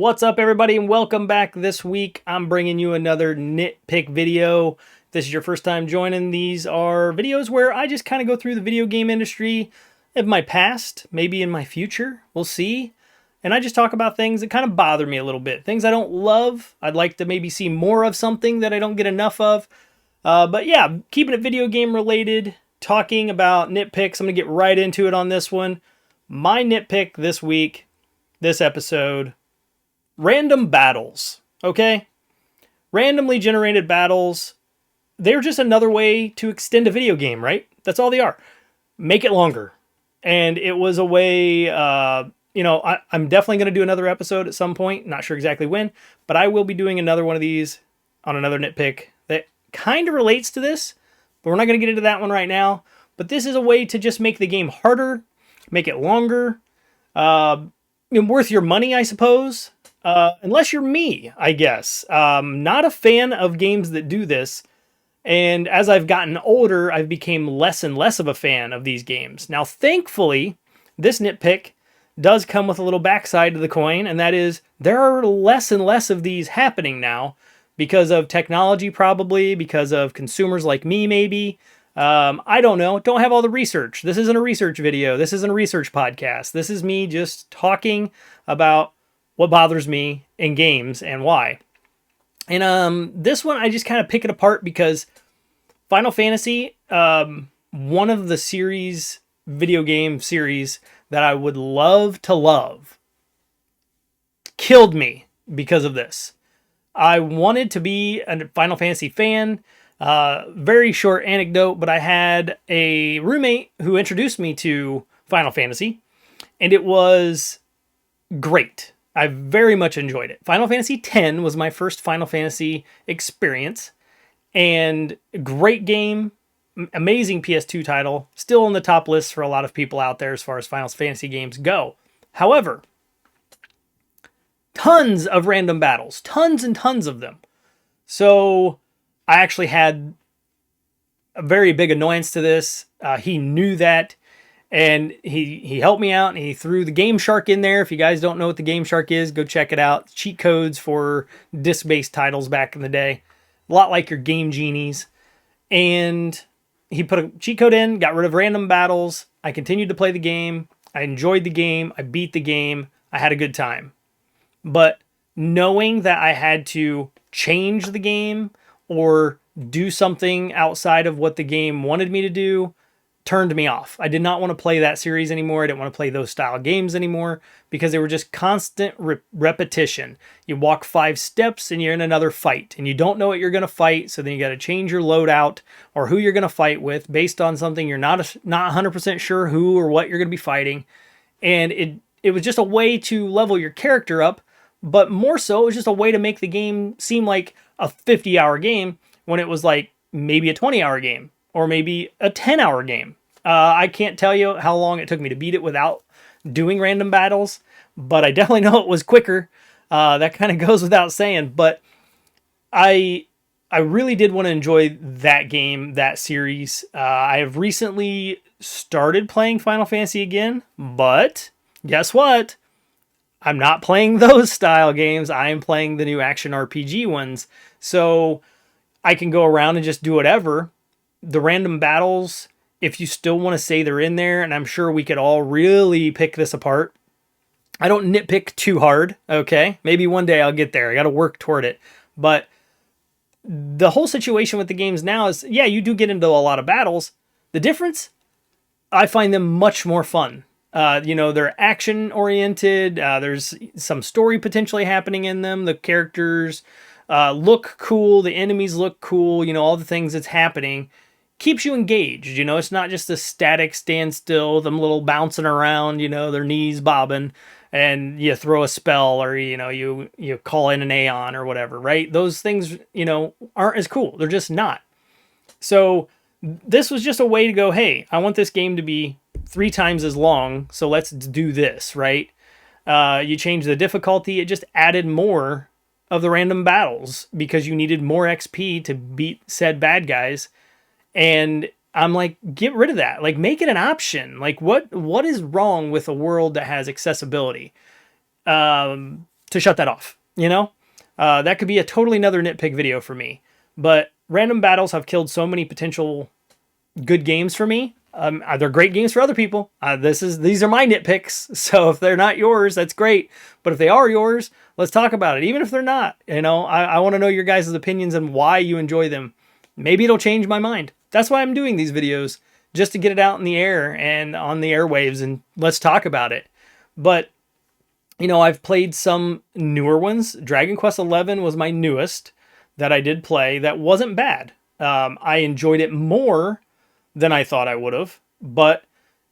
What's up, everybody, and welcome back. This week I'm bringing you another nitpick video. If this is your first time joining, these are videos where I just kind of go through the video game industry of my past, maybe in my future, we'll see. And I just talk about things that kind of bother me a little bit, things I don't love. I'd like to maybe see more of something that I don't get enough of. But yeah, keeping it video game related, talking about nitpicks. I'm gonna get right into it on this one. My nitpick this week, this episode: random battles, okay? Randomly generated battles, they're just another way to extend a video game, right? That's all they are. Make it longer. And it was a way, I'm definitely going to do another episode at some point. Not sure exactly when, but I will be doing another one of these on another nitpick that kind of relates to this, but we're not going to get into that one right now. But this is a way to just make the game harder, make it longer, worth your money, I suppose. Unless you're me, I guess. Not a fan of games that do this. And as I've gotten older, I've become less and less of a fan of these games. Now, thankfully, this nitpick does come with a little backside to the coin, and that is there are less and less of these happening now because of technology, probably, because of consumers like me, maybe. I don't know. Don't have all the research. This isn't a research video. This isn't a research podcast. This is me just talking about what bothers me in games and why. And this one, I just kind of pick it apart because Final Fantasy, one of the video game series that I would love to love, killed me because of this. I wanted to be a Final Fantasy fan. Very short anecdote, but I had a roommate who introduced me to Final Fantasy, and it was great. I very much enjoyed it. Final Fantasy X was my first Final Fantasy experience, and great game, amazing PS2 title, still on the top list for a lot of people out there as far as Final Fantasy games go. However, tons of random battles, tons and tons of them. So I actually had a very big annoyance to this. He knew that. And he helped me out, and he threw the Game Shark in there. If you guys don't know what the Game Shark is, go check it out. Cheat codes for disc-based titles back in the day. A lot like your Game Genies. And he put a cheat code in, got rid of random battles. I continued to play the game. I enjoyed the game. I beat the game. I had a good time. But knowing that I had to change the game or do something outside of what the game wanted me to do turned me off. I did not want to play that series anymore. I didn't want to play those style games anymore because they were just constant repetition. You walk 5 steps and you're in another fight, and you don't know what you're going to fight, so then you got to change your loadout or who you're going to fight with based on something you're not 100% sure who or what you're going to be fighting. And it was just a way to level your character up, but more so it was just a way to make the game seem like a 50-hour game when it was like maybe a 20-hour game. Or maybe a 10-hour game. I can't tell you how long it took me to beat it without doing random battles, but I definitely know it was quicker. That kind of goes without saying, but I really did want to enjoy that game, that series. I have recently started playing Final Fantasy again, but guess what? I'm not playing those style games. I am playing the new action RPG ones, so I can go around and just do whatever. The random battles, if you still want to say they're in there, and I'm sure we could all really pick this apart. I don't nitpick too hard, okay? Maybe one day I'll get there. I got to work toward it. But the whole situation with the games now is, yeah, you do get into a lot of battles. The difference, I find them much more fun. They're action-oriented. There's some story potentially happening in them. The characters look cool. The enemies look cool. All the things that's happening keeps you engaged. It's not just a static standstill, them little bouncing around, their knees bobbing, and you throw a spell or, you call in an Aeon or whatever, right? Those things, aren't as cool. They're just not. So this was just a way to go, hey, I want this game to be 3 times as long, so let's do this, right? You change the difficulty. It just added more of the random battles because you needed more XP to beat said bad guys. And I'm like, get rid of that. Like, make it an option. Like, what is wrong with a world that has accessibility? To to shut that off, you know? That could be a totally another nitpick video for me. But random battles have killed so many potential good games for me. They're great games for other people. These are my nitpicks. So if they're not yours, that's great. But if they are yours, let's talk about it. Even if they're not, you know, I want to know your guys' opinions and why you enjoy them. Maybe it'll change my mind. That's why I'm doing these videos, just to get it out in the air and on the airwaves, and let's talk about it. But, you know, I've played some newer ones. Dragon Quest XI was my newest that I did play. That wasn't bad. I enjoyed it more than I thought I would have, but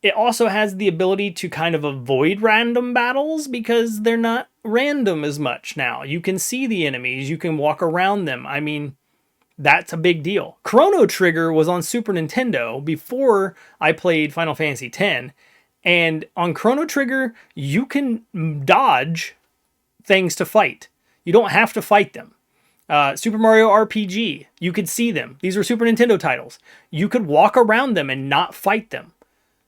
it also has the ability to kind of avoid random battles because they're not random as much now. You can see the enemies, you can walk around them. I mean, that's a big deal. Chrono Trigger was on Super Nintendo before I played Final Fantasy X, and on Chrono Trigger, you can dodge things to fight. You don't have to fight them. Super Mario RPG, you could see them. These were Super Nintendo titles. You could walk around them and not fight them.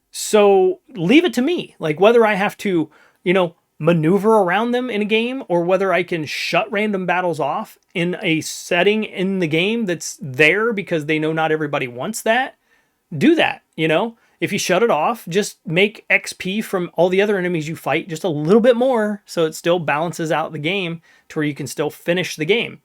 So leave it to me. Like whether I have to, you know, maneuver around them in a game or whether I can shut random battles off in a setting in the game that's there because they know not everybody wants that, do that, you know? If you shut it off, just make XP from all the other enemies you fight just a little bit more so it still balances out the game to where you can still finish the game.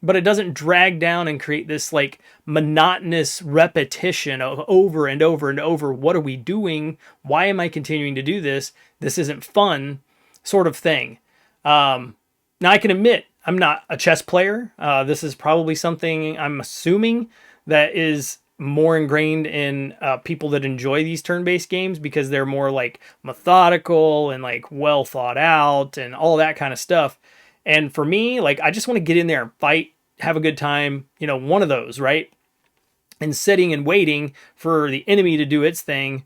But it doesn't drag down and create this like monotonous repetition of over and over and over. What are we doing? Why am I continuing to do this? This isn't fun, sort of thing. Now I can admit I'm not a chess player. This is probably something I'm assuming that is more ingrained in people that enjoy these turn-based games because they're more like methodical and like well thought out and all that kind of stuff. And for me, like, I just want to get in there and fight, have a good time, you know, one of those, right? And sitting and waiting for the enemy to do its thing,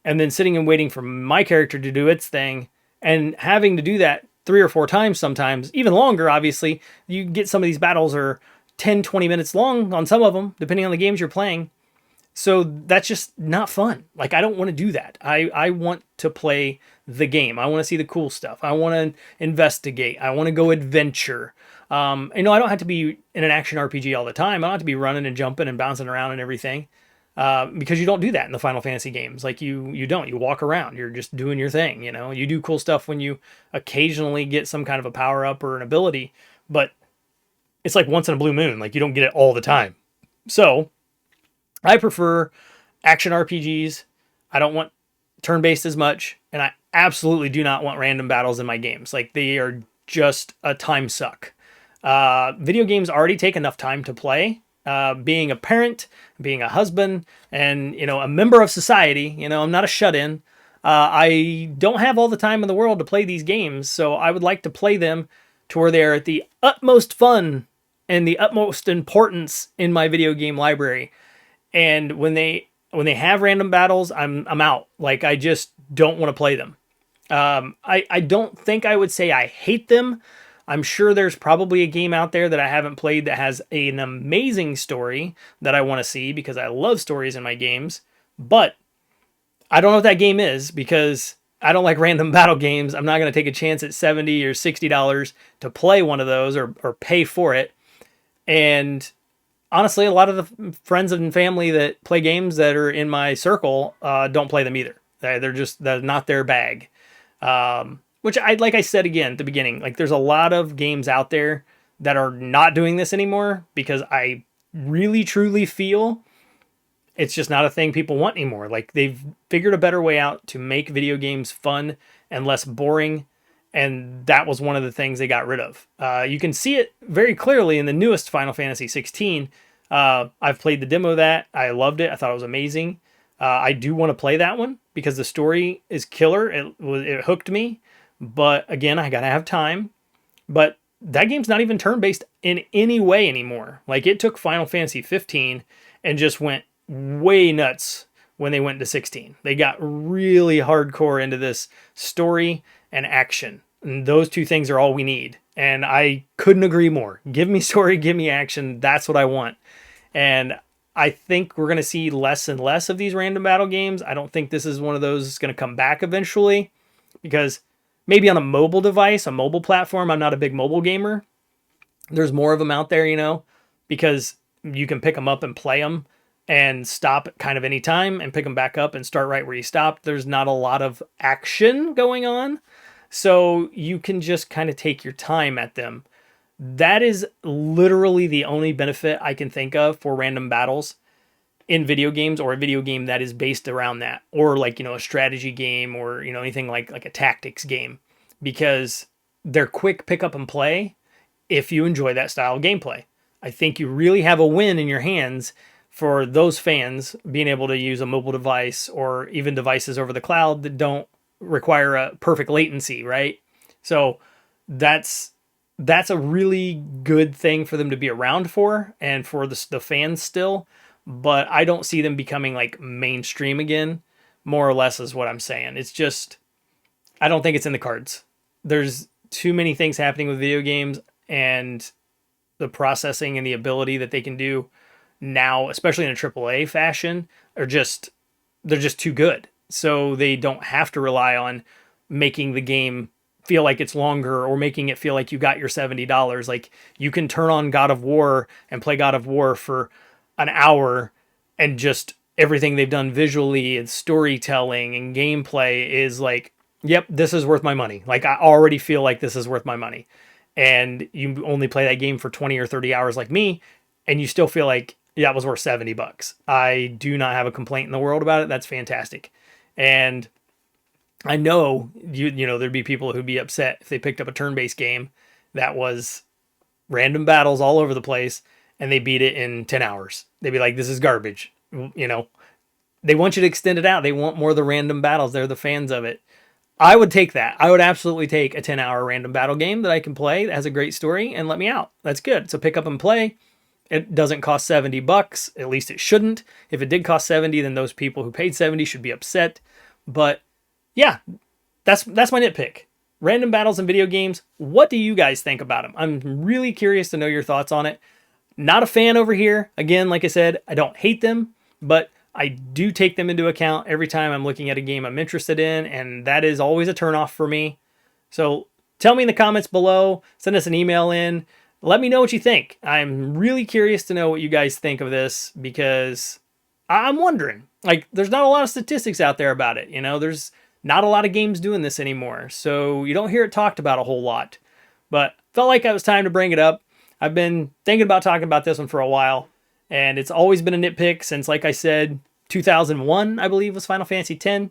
and then sitting and waiting for my character to do its thing, and having to do that 3 or 4 times sometimes, even longer, obviously. You get some of these battles are 10, 20 minutes long on some of them, depending on the games you're playing. So that's just not fun. Like, I don't want to do that. I want to play the game. I want to see the cool stuff. I want to investigate. I want to go adventure. You know, I don't have to be in an action RPG all the time. I don't have to be running and jumping and bouncing around and everything. Because you don't do that in the Final Fantasy games. Like, you don't. You walk around. You're just doing your thing, you know? You do cool stuff when you occasionally get some kind of a power-up or an ability. But it's like once in a blue moon. Like, you don't get it all the time. So I prefer action RPGs. I don't want turn-based as much, and I absolutely do not want random battles in my games. Like, they are just a time suck. Video games already take enough time to play. Being a parent, being a husband, and, you know, a member of society, you know, I'm not a shut-in. I don't have all the time in the world to play these games, so I would like to play them to where they're at the utmost fun and the utmost importance in my video game library. And when they have random battles, I'm out. Like, I just don't want to play them. I don't think I would say I hate them. I'm sure there's probably a game out there that I haven't played that has an amazing story that I want to see because I love stories in my games. But I don't know what that game is because I don't like random battle games. I'm not going to take a chance at $70 or $60 to play one of those or pay for it. And honestly, a lot of the friends and family that play games that are in my circle don't play them either. They're not their bag. Which like I said again at the beginning, like there's a lot of games out there that are not doing this anymore because I really truly feel it's just not a thing people want anymore. Like, they've figured a better way out to make video games fun and less boring. And that was one of the things they got rid of. You can see it very clearly in the newest Final Fantasy 16. I've played the demo of that. I loved it. I thought it was amazing. I do want to play that one because the story is killer. It hooked me. But again, I got to have time. But that game's not even turn-based in any way anymore. Like, it took Final Fantasy 15 and just went way nuts when they went to 16. They got really hardcore into this story and action. And those two things are all we need. And I couldn't agree more. Give me story, give me action. That's what I want. And I think we're going to see less and less of these random battle games. I don't think this is one of those that's going to come back eventually because maybe on a mobile device, a mobile platform. I'm not a big mobile gamer. There's more of them out there, because you can pick them up and play them and stop kind of any time and pick them back up and start right where you stopped. There's not a lot of action going on. So you can just kind of take your time at them. That is literally the only benefit I can think of for random battles in video games, or a video game that is based around that, or like, a strategy game, or, anything like a tactics game, because they're quick pick up and play if you enjoy that style of gameplay. I think you really have a win in your hands for those fans being able to use a mobile device or even devices over the cloud that don't require a perfect latency, right? So that's a really good thing for them to be around for, and for the fans still. But I don't see them becoming like mainstream again, more or less is what I'm saying. It's just, I don't think it's in the cards. There's too many things happening with video games, and the processing and the ability that they can do now, especially in a AAA fashion, they're just too good. So they don't have to rely on making the game feel like it's longer, or making it feel like you got your $70. Like, you can turn on God of War and play God of War for an hour, and just everything they've done visually and storytelling and gameplay is like, yep, this is worth my money. Like, I already feel like this is worth my money. And you only play that game for 20 or 30 hours like me, and you still feel like, yeah, it was worth $70. I do not have a complaint in the world about it. That's fantastic. And I know there'd be people who'd be upset if they picked up a turn-based game that was random battles all over the place and they beat it in 10 hours. They'd be like, this is garbage. They want you to extend it out. They want more of the random battles. They're the fans of it. I would take that. I would absolutely take a 10-hour random battle game that I can play that has a great story, and let me out. That's good. So pick up and play. It doesn't cost $70. At least it shouldn't. If it did cost 70, then those people who paid 70 should be upset. But yeah, that's my nitpick. Random battles in video games. What do you guys think about them? I'm really curious to know your thoughts on it. Not a fan over here. Again, like I said, I don't hate them, but I do take them into account every time I'm looking at a game I'm interested in, and that is always a turnoff for me. So tell me in the comments below. Send us an email in. Let me know what you think. I'm really curious to know what you guys think of this, because I'm wondering. Like, there's not a lot of statistics out there about it. There's not a lot of games doing this anymore, so you don't hear it talked about a whole lot. But felt like it was time to bring it up. I've been thinking about talking about this one for a while, and it's always been a nitpick since, like I said, 2001, I believe, was Final Fantasy X.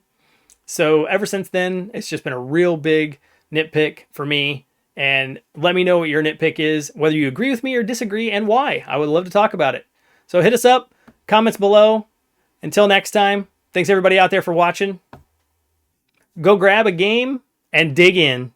So ever since then, it's just been a real big nitpick for me. And let me know what your nitpick is, whether you agree with me or disagree, and why. I would love to talk about it. So hit us up, comments below. Until next time, thanks everybody out there for watching. Go grab a game and dig in.